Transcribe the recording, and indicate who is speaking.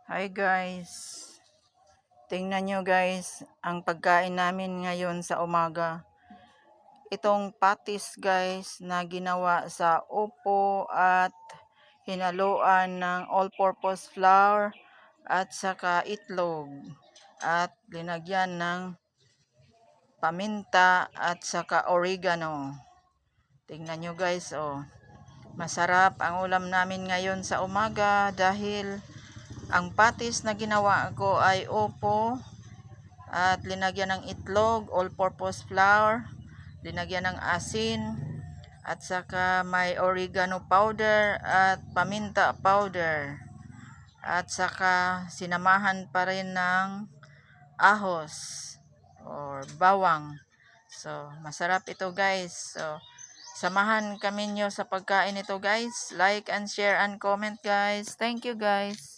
Speaker 1: Hi guys, tingnan nyo guys ang pagkain namin ngayon sa umaga. Itong patis guys na ginawa sa upo at hinaluan ng all-purpose flour at saka itlog at linagyan ng paminta at saka oregano. Tingnan nyo guys, oh. Masarap ang ulam namin ngayon sa umaga dahil ang patis na ginawa ko ay upo at linagyan ng itlog, all-purpose flour, linagyan ng asin, at saka may oregano powder at paminta powder. At saka sinamahan pa rin ng ahos or bawang. So, masarap ito guys. So, samahan kami nyo sa pagkain ito guys. Like and share and comment guys. Thank you guys.